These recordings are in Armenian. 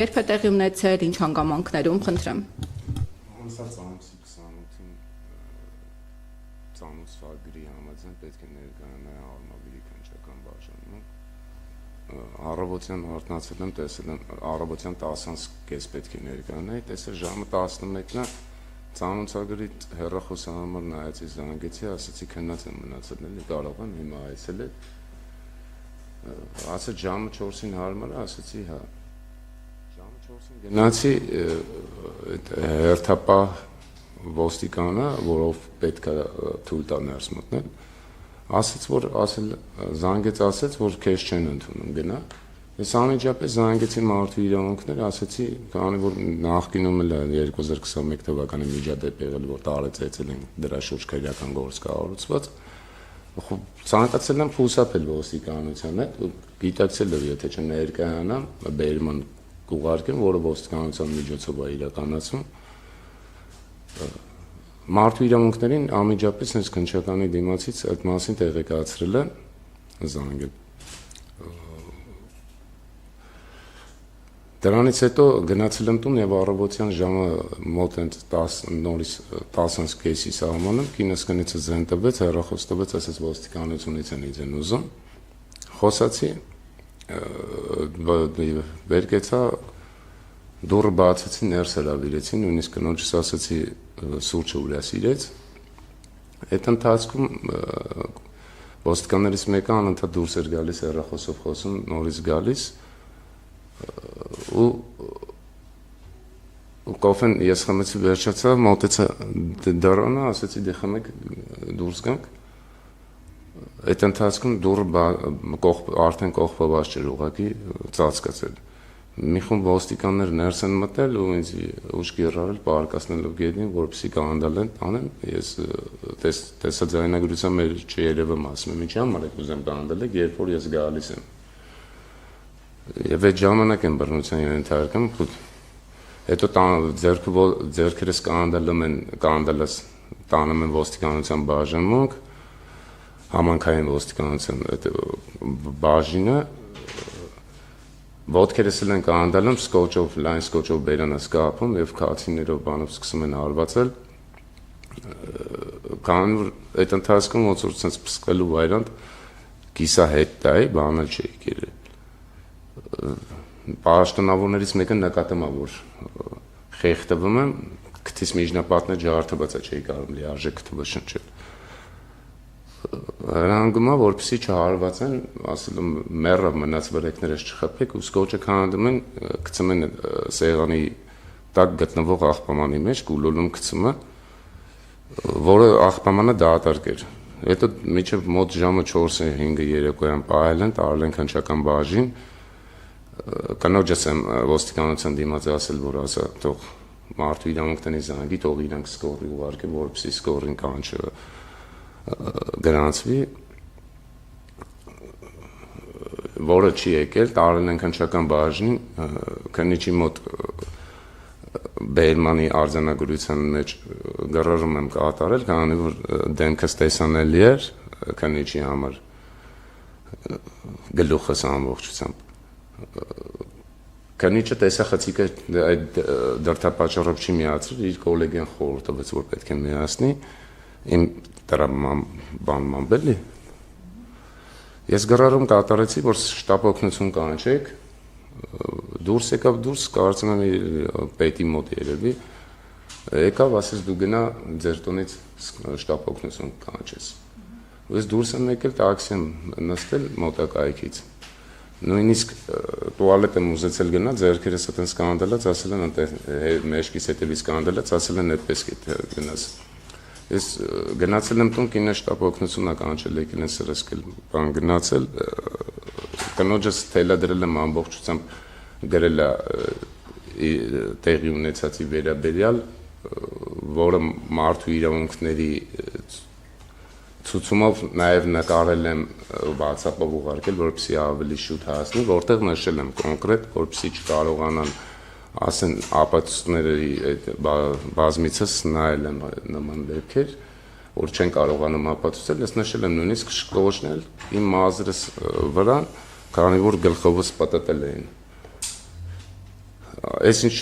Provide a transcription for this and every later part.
Երբ է տեղի ունեցել, ինչ հանգամանքներում, խնդրեմ։ Անցած ամսի 28-ին ծանոթ սվագրի համաձայն պետք է ներկայանա Արմավիրի քննչական բաժանում։ Առավոտյան արթնացել եմ, տեսել եմ առավոտյան 10:30 պետք է ներկայանայի, տեսա ժամը 11-ն է, ծանոթագրի հեռախոսի համար նայեցի, զանգեցի, ասացի քննած եմ մնացել, էլի կարող եմ հիմա այցել եք։ Ասաց ժամը 4-ին հարմար է, ասացի հա։ Գնացի հերթապահ ոստիկանը, որով պետք է թույլ տա ներս մտնել, զանգեց ասեց, որ քեզ չեն ընդունում, գնա։ Ես անմիջապես զանգեցի մարդու իրավունքներ, ասացի, քանի որ նախկինում էլ 2021 թվականի միջադեպ եղել, որ տարեցեցել են դրա շուրջ քրեական գործ կառուցված, ցանկացել եմ խուսափել ոստիկանության հետ, գիտակցել եմ, եթե չներկայանամ, բերման կուղարկեմ, որը ոստիկանության միջոցով է իրականացում։ Մարդու իրավունքներին անմիջապես հենց քննչականի դիմացից այդ մասին տեղեկացրել են, զանգել։ Դրանից հետո գնացել եմ տուն եւ առավոտյան ժամը մոտ 10:30-ի սահմանում կինս կնիցը զեն տվեց, հեռախոս տվեց, ասես ոստիկանությունից են իջեն ուզում։ Խոսացի, վերկեցա, դուռը բացեցի, ներս հրավիրեցի, նույնիսկ կնոջս ասացի սուրճը ուրասիրեց։ Այդ ընթացքում ոստիկաններից մեկը անընդհատ դուրս էր գալիս, հեռախոսով խոսում, նորից գալիս ու կոֆեն ես խմեցի, վերջացա, մոտեցա դռանը, ասացի դե խմեք, դուրս գանք։ Այդ ընթացքում դուռը արդեն կողպված չէր, ուղղակի ծածկացել։ Մի խումբ ոստիկաններ ներս են մտել ու ինձ ուշքի հեռարել, պարկասնելով գետին, որպեսզի կանդալեն տանեմ, ես տեսա ձայնագրության մեր չերևում ասում եմ, ինչի համար եք ուզեմ կանդալեք, երբ որ ես գալիս եմ։ Եվ այդ ժամանակ եմ բռնության ենթարկում, հետո ձեռքերս կանդալած տանում են ոստիկանության բաժանմունք, համանքային ոստիկանության բաժինը, ոտքերս են կանդալում, լայն սկոչով բերանս կապում եւ քացիներով բանով սկսում են արվածել։ Քանի որ այդ ընթացքում ոնց որ sense փսկելու վայրանդ կիսահետ տայի, բանը չի եկել։ Պաշտոնավորներից մեկը նկատում է, որ խեղդվում եմ, քթիս միջնապատն ջարդված է, չի կարող լիարժեք քթվը շնչել։ Հրանգում է, որպեսզի չհարվածեն, ասել եմ մեռավ մնաց վրեքներս չխփեք ու սկոչը քանդում են, գցում են սեղանի տակ գտնվող աղբամանի մեջ, գուլոլում գցում է, որը աղբամանը դատարկ էր։ Հետո մինչև մոտ ժամը 4-5 երեկոյան պահել են, տարել են քննչական բաժին, կնոջս եմ ոստիկանության դիմաց ասել, որ ասա թող մարդու իրավունքների զանգի, թող իրանք սկորի ուղարկեն, որպեսզի սկորին կանչը գրանցվի, որը չի եկել, տարել են քննչական բաժին, քննիչի մոտ բերմանի արձանագրության մեջ գրառում եմ կատարել, քանի որ դեմքս տեսանելի էր քննիչի համար, գլուխս ամբողջությամբ։ Քննիչը տեսախցիկը այդ դրդապատճառով չի միացրել, իր գոլեգան խորհուրդ տվեց, որ պետք է միացնի, իմ բանման բելի։ Ես գրառում կատարեցի, որ շտապ օգնություն կանչեք, դուրս եկավ դուրս, կարծում եմ պետի մոտ երևի, եկավ, ասես դու գնա ձեր տունից շտապ օգնություն կանչես։ Ես դուրս եմ եկել, տաքսի եմ նստել մոտակայքից։ Նույնիսկ տուալետ եմ ուզեցել գնա, ձեռքերս այդպես կանդալած, ասել են այնտեղ մեջքիս հետևից կանդալած, ասել են այդպես գնաս։ Ես գնացել եմ տուն, կինը շտապ օգնություն կանչել, եկել են սրսկել, բան գնացել, կնոջս թելադրել եմ ամբողջությամբ գրել է տեղի ունեցածի վերաբերյալ, որը մարդու իրավունքների ցուցումով նաև նկարել եմ WhatsApp-ով ուղարկել, որպեսզի ավելի շուտ հասնի, որտեղ նշել եմ կոնկրետ, որպեսզի չկարողանան ասեն ապացույցների բազմիցս նայել եմ նման դեպքեր, որ չեն կարողանում ապացուցել, ես նշել եմ նույնիսկ շկոչնել իմ մազրս վրան, քանի որ գլխովս պատտել էին։ Այս ինչ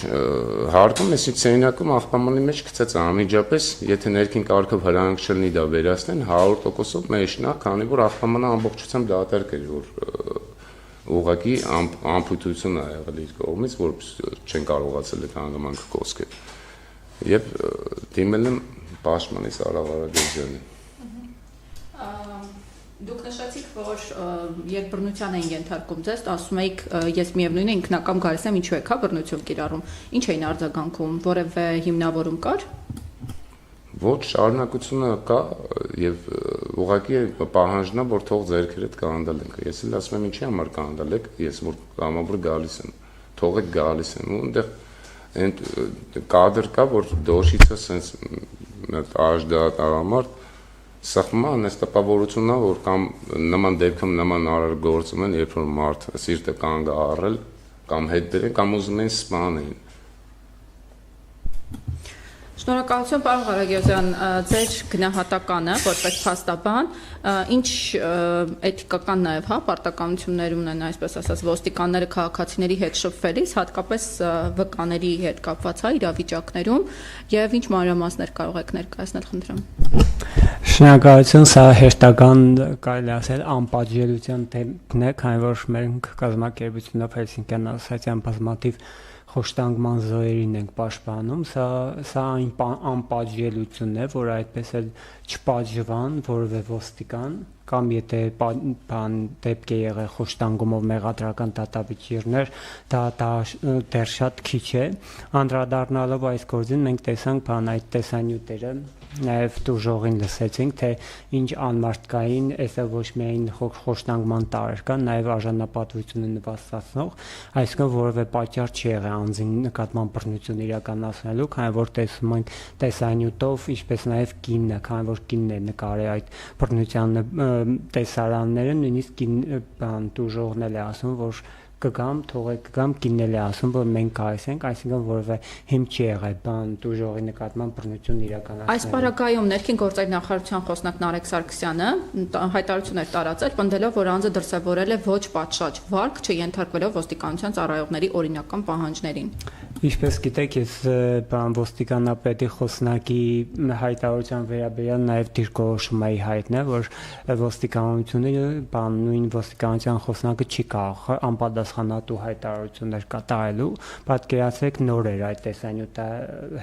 հարկում, այս ինչ սենյակում աղբամանի մեջ գցած անմիջապես, եթե ներքին կարգով հրանք չլինի դա վերացնեն 100%-ով մեջնա, քանի որ աղբամանը ամբողջությամբ դատարկ էր, որ ուղղակի ամփոփություն ա եղել իր կողմից, որ չեն կարողացել այդ հանգամանքը կոսկել։ Եվ դիմել եմ պաշտպանի Սարա Ղարագերյանին։ Դուք նշեցիք, որ երբ բռնության էին ենթարկում ձեզ, ասում եք, ես միևնույն է ինքնակամ գալիս եմ, ինչու եք հա բռնություն կիրառում։ Ինչ էին արձագանքում, որևէ հիմնավորում կար։ Ոչ, շարունակությունը կա եւ ուղղակի պահանջն է, որ թող ձերքերդ կանդալենք։ Ես էլ ասում եմ, ինչի համար կանդալեք, ես որ համաբուր գալիս եմ, թողեք գալիս եմ, ու այնտեղ այն կադր կա, որ դոշիցը sense աժդա տաղամարդ սխման այս տպավորությունն է, որ կամ նման դեպքում նման արար գործում են, երբ որ մարդ սիրտը կանգ առել, կամ հետ բերեն, կամ ուզում են սպանեն։ Շնորհակալություն, պարոն Ղարագերյան, ձեր գնահատականը որպես փաստաբան, ինչ էթիկական նաև, հա, պարտականություններ ունեն, այսպես ասած, ոստիկանները քաղաքացիների հետ շփվելիս, հատկապես վկաների հետ կապված, հա, իրավիճակներում, եւ ինչ մանրամասներ կարող եք ներկայացնել, խնդրեմ։ Շնորհակալություն, սա հերթական կարելի ասել անպատժելիության դեպքն է, քանի որ մենք կազմակերպությունով Հելսինկյան ասոցիացիան բազմաթիվ խոշտանգման զոհերին ենք պաշտպանում, սա այն անպատժելիությունն է, որ այդպես էլ չպատժվան որևէ ոստիկան, կամ եթե դեպք է եղել խոշտանգումով մեղադրական դատավճիռներ, դա դեռ շատ քիչ է, անդրադառնալով այս գործին մենք տեսանք այդ տեսանյութերը, նաև դուժողին լսեցինք, թե ինչ անմարդկային, այսը ոչ միայն խոշտանգման տարր կա, նաև արժանապատվությունը նվաստացնող, այսինքն որևէ պատճառ չի եղել անձին նկատմամբ բռնություն իրականացնելու, քանի որ տեսնում ենք տեսանյութով, ինչպես նաև կինը, քանի որ կինն է նկարել այդ բռնության տեսարանները, նույնիսկ դուժողն էլ է ասում, որ կգամ, թողեք կգամ, կինն էլ է ասում, որ մենք գալիս ենք, այսինքն որևէ հիմք չի եղել դուժողի նկատմամբ բռնություն իրականացնելու։ Այս պարագայում ներքին գործերի նախարարության խոսնակ Նարեկ Սարգսյանը հայտարարություն էր տարածել, պնդելով, որ անձը դրսևորել է ոչ պատշաճ վարք, չենթարկվելով ոստիկանության ծառայողների օրինական պահանջներին։ Ինչպես գիտեք, ես ոստիկանապետի խոսնակի հայտարարության վերաբերյալ նաև դիրքորոշում էի հայտնել, որ ոստիկանությունը նույն ոստիկանության խոսնակը չի կարող անպատասխանատու հայտարարություններ կատարելու, պատկերացրեք նոր էր այդ տեսանյութը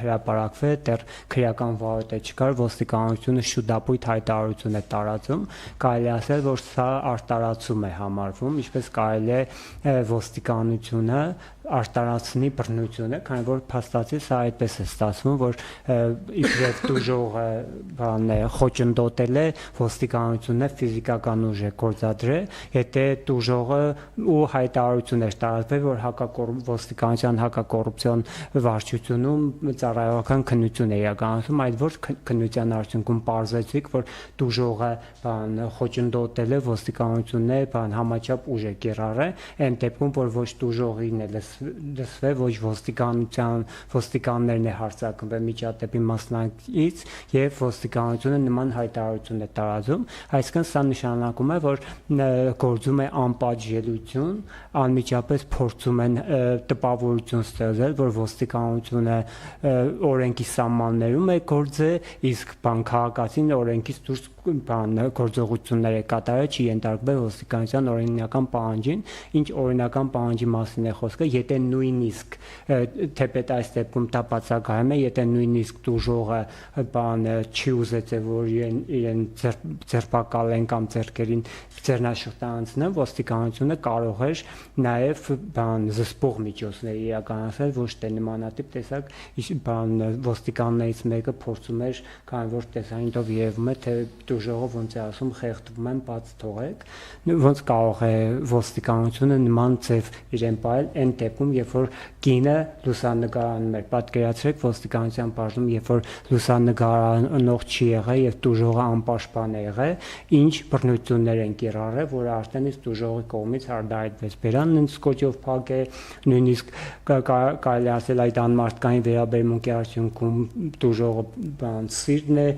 հրապարակվել, դեռ քրեական վարույթ չկար, ոստիկանությունը շուտապույտ հայտարարություն է տարածում, կարելի ասել, որ սա արտարացում է համարվում, ինչպես կարելի է ոստիկանությունը արտարացնի բռնությունը, քանի որ փաստացի սա այդպես է ստացվում, որ իբրև դուժողը խոչընդոտել է, ոստիկանությունը ֆիզիկական ուժ է գործադրել, եթե դուժողը ու հայտարարություն էր տարածվել, որ ոստիկանության հակակոռուպցիոն վարչությունում ծառայողական քննություն է իրականացում, այդ որ քննության արդյունքում պարզեցիք, որ դուժողը խոչընդոտել է, ոստիկանությունը համաչափ ուժ է կիրառել, այն դեպքում, որ ոչ դուժողին է լսվել, ոչ ոստիկաններն է հարձակվել միջադեպի մասնակից եւ ոստիկանությունը նման հայտարարություն է տարածում, այսինքն սա նշանակում է, որ գործում է անպատժելիություն, անմիջապես փորձում են տպավորություն ստեղծել, որ ոստիկանությունը օրենքի սահմաններում է գործել, իսկ քաղաքացին օրենքից դուրս գործողություններ է կատարել, չի ենթարկվել ոստիկանության օրինական պահանջին, ինչ օրինական պահանջի մասին է խոսքը, եթե նույնիսկ թեպետ այս դեպքում դա բացակայում է, եթե նույնիսկ դուժողը չի ուզեցել, որ իրեն ձերբակալեն կամ ձեռքերին ձեռնաշղթա ոստիկանությունը կարող էր նաև զսպող միջոցներ իրականացնել, ոչ թե նմանատիպ տեսակ ոստիկաններից մեկը փորձում էր, քանի որ տեսանյութով երևում է, թե դուժողը ոնց է ասում, խեղդվում են, բաց թողեք, ոնց կարող է ոստիկանությունը նման ձև իրեն պահել այն դեպքում, երբ որ կինը լուսանկարանում էր, պատկերացրեք ոստիկանության բաժնում, երբ որ լուսանկարանող չի եղել եւ դուժողը անպաշտպան է եղել, ինչ բռնություններ են կիրառել, որը արդեն իսկ դուժողի կողմից հարդարեցվեց բերանն սկոչով փակ է, նույնիսկ կարելի ասել այդ անմարդկային վերաբերմունքի արդյունքում դուժողը սիրտն է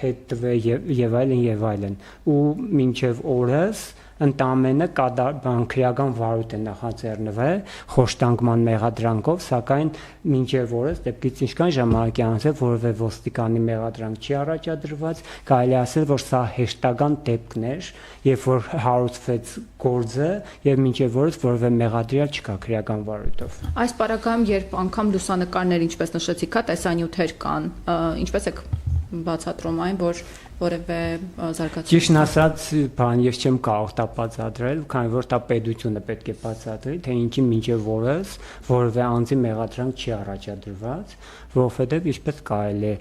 հետ տվե եւ այլն ու մինչեւ օրս ընդամենը քրեական վարույթ է նախաձեռնվել խոշտանգման մեղադրանքով, սակայն մինչև օրս դեպքից ինչքան ժամանակ է անցել, որևէ ոստիկանի մեղադրանք չի առաջադրված, կարելի ասել, որ սա հեշտական դեպքն էր, երբ որ հարուցվեց գործը եւ մինչև օրս որևէ մեղադրյալ չկա քրեական վարույթով։ Այս պարագայում, երբ անգամ լուսանկարներ, ինչպես նշեցիք, տեսանյութեր կան, ինչպես եք բացատրում այն, որ որևէ զարգացում։ Ճիշտն ասած, ես չեմ կարող դա բացատրել, քանի որ դա պետությունը պետք է բացատրի, թե ինչի մինչև օրս որևէ անձի մեղադրանք չի առաջադրված, որովհետև ինչպես կարելի է,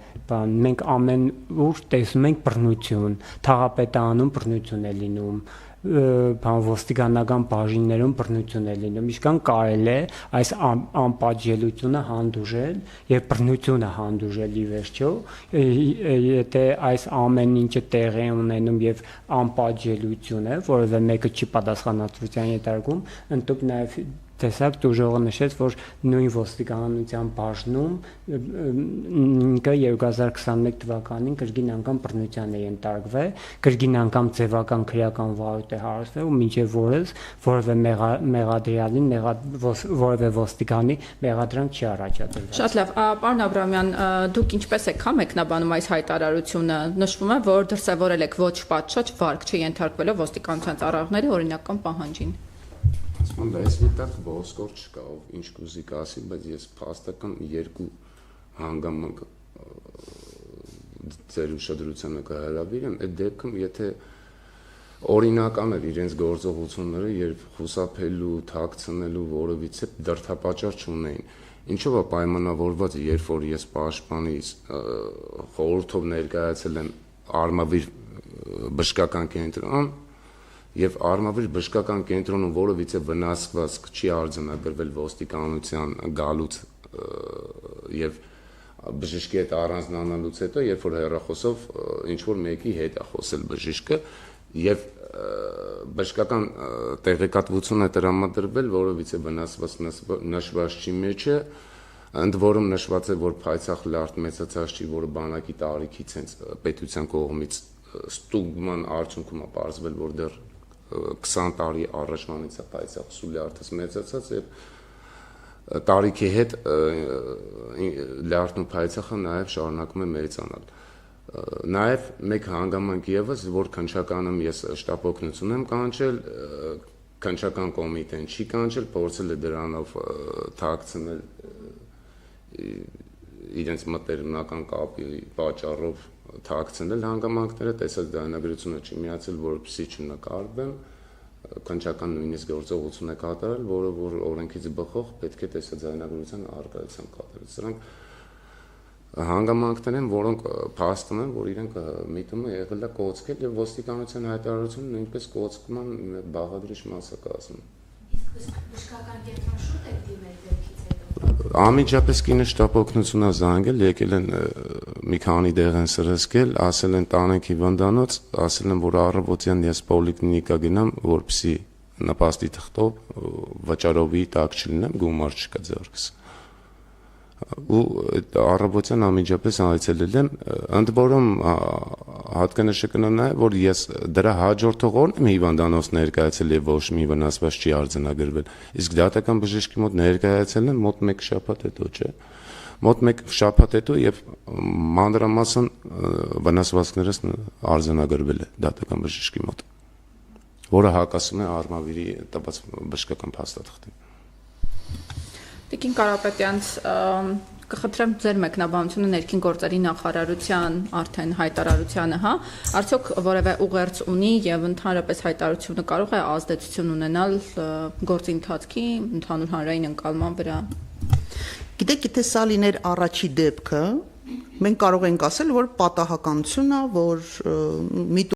մենք ամեն ուր տեսնում ենք բռնություն, թաղապետարանում բռնություն է լինում, ոստիկանական բաժիններում բռնություն է լինում, ինչքան կարելի է այս անպատժելիությունը հանդուրժել եւ բռնությունը հանդուրժել ի վերջո, եթե այս ամեն ինչը տեղի ունենում եւ անպատժելիություն է, որովհետեւ մեկը չի պատասխանատվության ենթարկում, ընդդուք նաեւ տեսակ դժողը նշեց, որ նույն ոստիկանության բաժնում ինքը 2021 թվականին կրկին անգամ բռնության է ենթարկվել, կրկին անգամ ձևական քրեական վարույթ է հարուցվել ու մինչև օրս որևէ մեղադրյալին որևէ ոստիկանի մեղադրանք չի առաջադրվել։ Շատ լավ, պարոն Աբրամյան, դուք ինչպես եք մեկնաբանում այս հայտարարությունը, նշվում է, որ դրսևորել եք ոչ պատշաճ վարք չենթարկվելով ոստիկանության ծառայողների օրինական պահանջին։ Այս միտակ ոսկոր չկա, ով ինչ կուզի կասի, բայց ես փաստական երկու հանգամանք ձեր ուշադրությանը կհրավիրեմ, այդ դեպքում եթե օրինական էր իրենց գործողությունները, երբ խուսափելու, թաքցնելու որևիցե դրդապատճառ չունեին, ինչով է պայմանավորված, երբ որ ես պաշտպանի խորհրդով ներկայացել եմ արմավիր բժշկական կենտրոն եւ արմավիր բժշկական կենտրոնում որևիցե վնասվածք չի արձանագրվել ոստիկանության գալուց եւ բժշկի հետ առանձնանալուց հետո, երբ որ հեռախոսով ինչ որ մեկի հետ է խոսել բժիշկը եւ բժշկական տեղեկատվություն է տրամադրվել որևիցե վնասված նշված չի մեջը, ընդ որում նշված է, որ փայծաղ լարդ մեծացած չի, որը բանակի տարիքից հենց պետության կողմից ստուգման արդյունքում է պարզվել, որ դեռ 20 տարի առաջվանից է փայծաղ սուլյարդս մեծացած եւ տարիքի հետ լարդն ու փայծաղը նաեւ շարունակում է մեծանալ։ Նաեւ մեկ հանգամանք եւս, որ քննչականում ես շտապ օգնություն եմ կանչել, քննչական կոմիտեն չի կանչել, փորձել է դրանով թաքցնել իրենց մտերմնական կապի պատճառով թաքցնել հանգամանքները, տեսած դայնագրությունը չի միացել, որպեսզի չնկարվեն, քննչական նույնիսկ գործողություն է կատարել, որը որ օրենքից բխող պետք է տեսած դայնագրության առկայությամբ կատարել։ Սրանք հանգամանքներ են, որոնք փաստում են, որ իրենք միտումը եղել է կոծկել եւ ոստիկանության հայտարարությունը նույնպես կոծկման բաղադրիչ մաս է կազմում։ Իսկ բժշկական կենտրոն շուտ է դիմել դեպքից հետո։ Անմիջապես կինը շտապ օգնություն է զանգել, եկել են մի քանի դեղ են սրսկել, ասել են տանենք հիվանդանոց, ասել են, որ առավոտյան ես պոլիկլինիկա գնամ, որպեսզի նպաստի թղթով վճարովի տակ չլինեմ, գումար չկա ձեռքս։ Ու առավոտյան անմիջապես այցելել եմ, ընդ որում հատկանշը կնա, որ ես դրա հաջորդող օրն եմ հիվանդանոց ներկայացել եւ ոչ մի վնասված չի արձանագրվել։ Իսկ դատական բժշկի մոտ ներկայացել եմ մոտ 1 շաբաթ հետո, չէ։ Մոտ 1 շաբաթ հետո եւ մանրամասն վնասվածքներս արձանագրվել է դատական բժշկի մոտ, որը հակասում է արմավիրի տված բժշկական փաստաթղթին։ Տիկին Կարապետյանց, կխնդրեմ ձեր մեկնաբանությունը ներքին գործերի նախարարության արդեն հայտարարությանը, արդյոք որևէ ուղերձ ունի եւ ընդհանրապես հայտարարությունը կարող է ազդեցություն ունենալ գործի ընթացքի ընդհանուր հանրային ընկալման վրա։ Գիտեք, եթե սա լիներ առաջի դեպքը, մենք կարող ենք ասել, որ պատահականություն է, որ մի